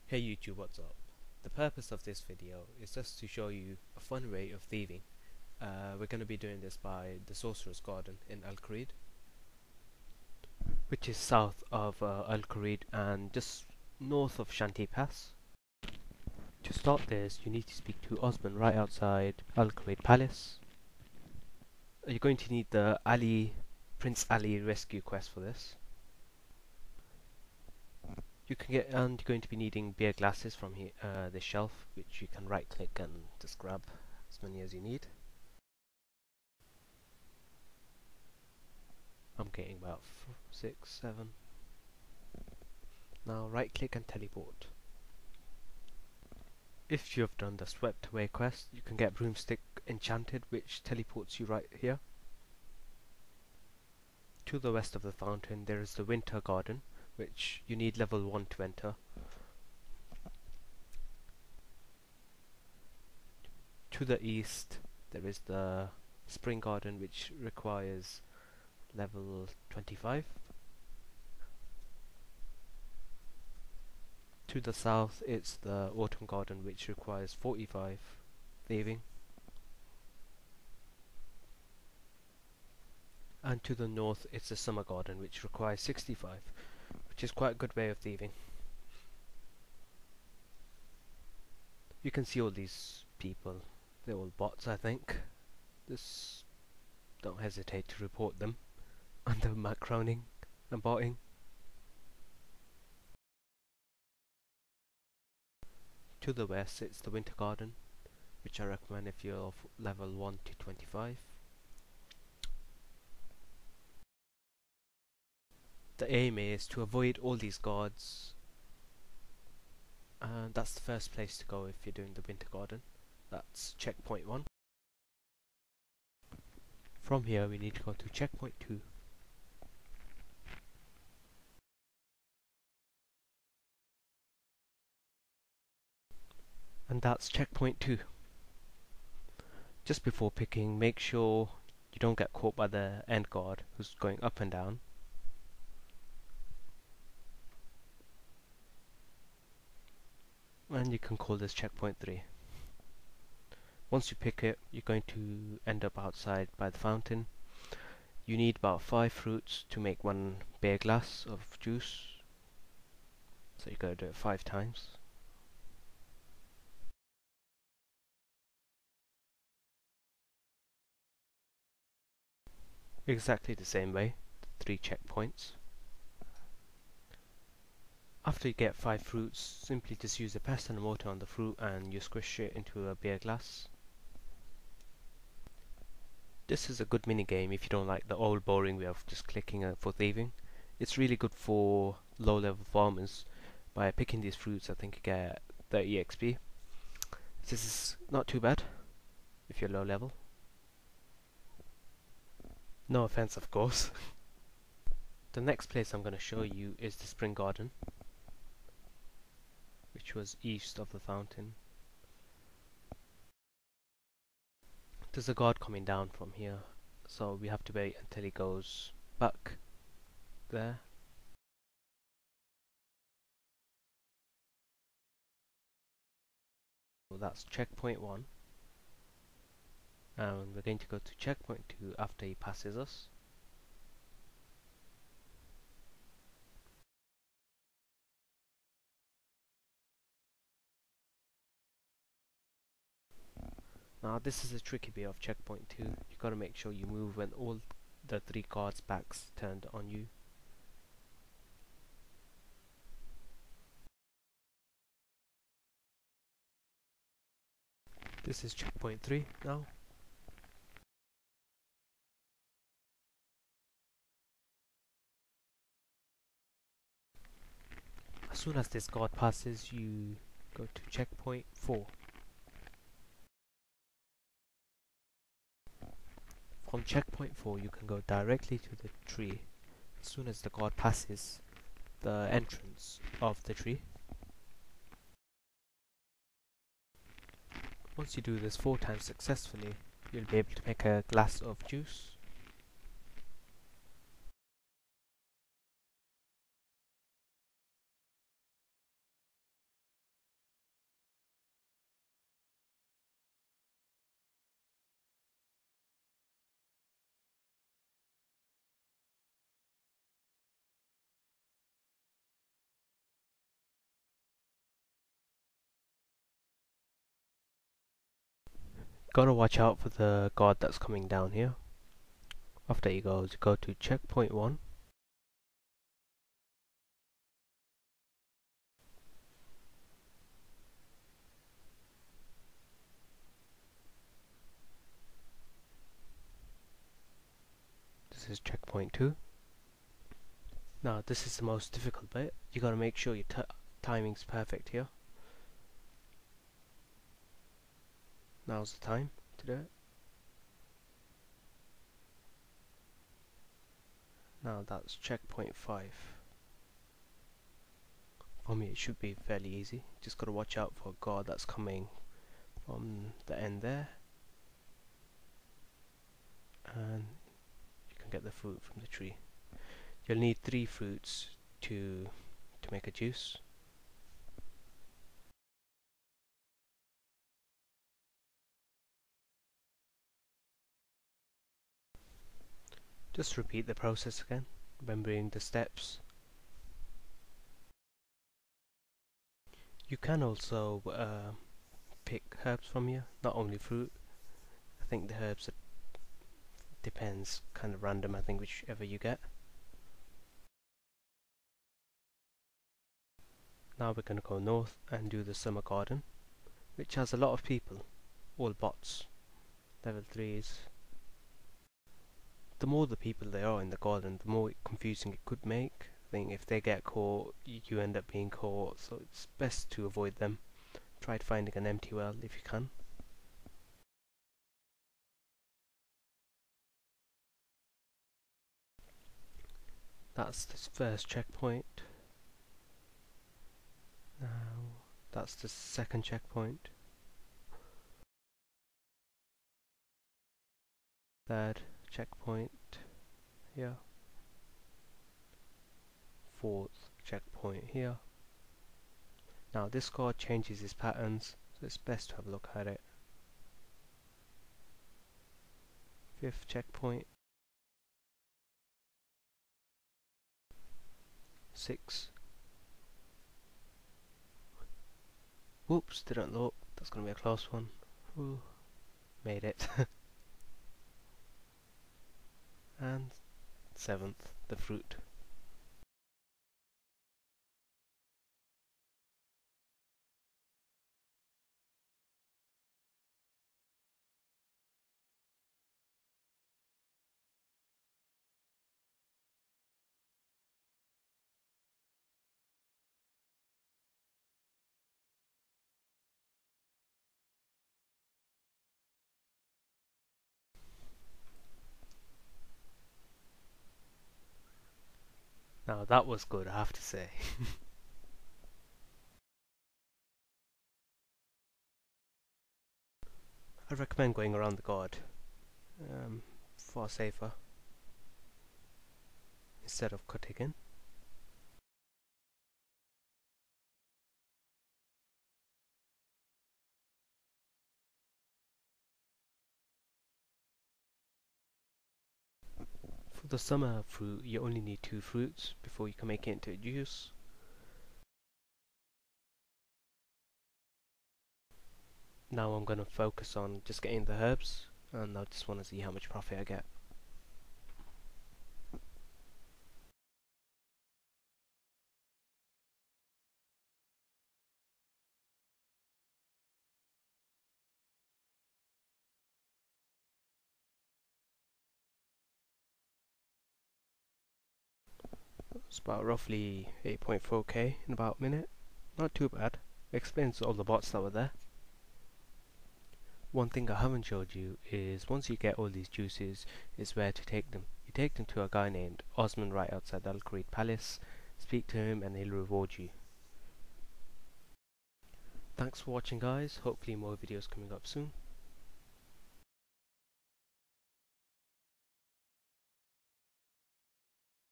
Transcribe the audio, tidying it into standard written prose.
Hey YouTube, what's up? The purpose of this video is just to show you a fun way of thieving. We're going to be doing this by the Sorceress Garden in Al-Kharid, which is south of Al-Kharid and just north of Shanti Pass. To start this, you need to speak to Osman right outside Al-Kharid Palace. You're going to need the Prince Ali rescue quest for this. You can get, and you're going to be needing beer glasses from here, this shelf, which you can right click and just grab as many as you need. I'm getting about 6, 7. Now right click and teleport. If you have done the swept away quest, you can get broomstick enchanted, which teleports you right here. To the west of the fountain there is the winter garden, which you need level 1 to enter. To the east there is the spring garden, which requires level 25. To the south it's the autumn garden, which requires 45 thieving. And to the north it's the summer garden, which requires 65, which is quite a good way of thieving. You can see all these people, they're all bots I think. Just don't hesitate to report them under macroning and botting. To the west it's the winter garden, which I recommend if you're level 1 to 25. The aim is to avoid all these guards, and that's the first place to go if you're doing the winter garden. That's checkpoint 1. From here we need to go to checkpoint 2. And that's checkpoint 2. Just before picking, make sure you don't get caught by the end guard who's going up and down. And you can call this checkpoint 3. Once you pick it, you're going to end up outside by the fountain. You need about 5 fruits to make 1 beer glass of juice, so you gotta do it 5 times. Exactly the same way, 3 checkpoints. After you get 5 fruits, simply just use a pestle and mortar on the fruit and you squish it into a beer glass. This is a good minigame if you don't like the old boring way of just clicking for thieving. It's really good for low level farmers. By picking these fruits I think you get 30 XP. This is not too bad if you're low level. No offense of course. The next place I'm going to show you is the spring garden, which was east of the fountain. There's a guard coming down from here, so we have to wait until he goes back there. So that's checkpoint 1, and we're going to go to checkpoint 2 after he passes us. Now this is a tricky bit of checkpoint 2. You gotta make sure you move when all the 3 guards' backs turned on you. This is checkpoint 3 now. As soon as this guard passes, you go to checkpoint 4. From checkpoint 4 you can go directly to the tree as soon as the guard passes the entrance of the tree. Once you do this 4 times successfully, you'll be able to make a glass of juice. Gotta watch out for the guard that's coming down here. After you go to checkpoint 1. This is checkpoint 2. Now this is the most difficult bit. You gotta make sure your timing's perfect here. Now's the time to do it. Now that's checkpoint 5. For me it should be fairly easy. Just gotta watch out for a guard that's coming from the end there. And you can get the fruit from the tree. You'll need 3 fruits to make a juice. Just repeat the process again, remembering the steps. You can also pick herbs from here, not only fruit. I think the herbs depends, kind of random, I think, whichever you get. Now we're going to go north and do the summer garden, which has a lot of people, all bots, level 3s. The more the people there are in the garden, the more confusing it could make. I think if they get caught, you end up being caught, so it's best to avoid them. Try finding an empty well if you can. That's the first checkpoint. Now that's the second checkpoint. Third checkpoint here. Fourth checkpoint here. Now this card changes its patterns, so it's best to have a look at it. Fifth checkpoint. 6. Whoops, didn't look. That's gonna be a close one. Ooh, made it. And 7th, the fruit. Now that was good, I have to say. I recommend going around the guard, far safer, instead of cutting in. For the summer fruit, you only need 2 fruits before you can make it into a juice. Now I'm going to focus on just getting the herbs, and I just want to see how much profit I get. It's about roughly 8.4k in about a minute. Not too bad. Explains all the bots that were there. One thing I haven't showed you is once you get all these juices, is where to take them. You take them to a guy named Osman right outside the Al-Kharid palace, speak to him and he'll reward you. Thanks for watching guys, hopefully more videos coming up soon.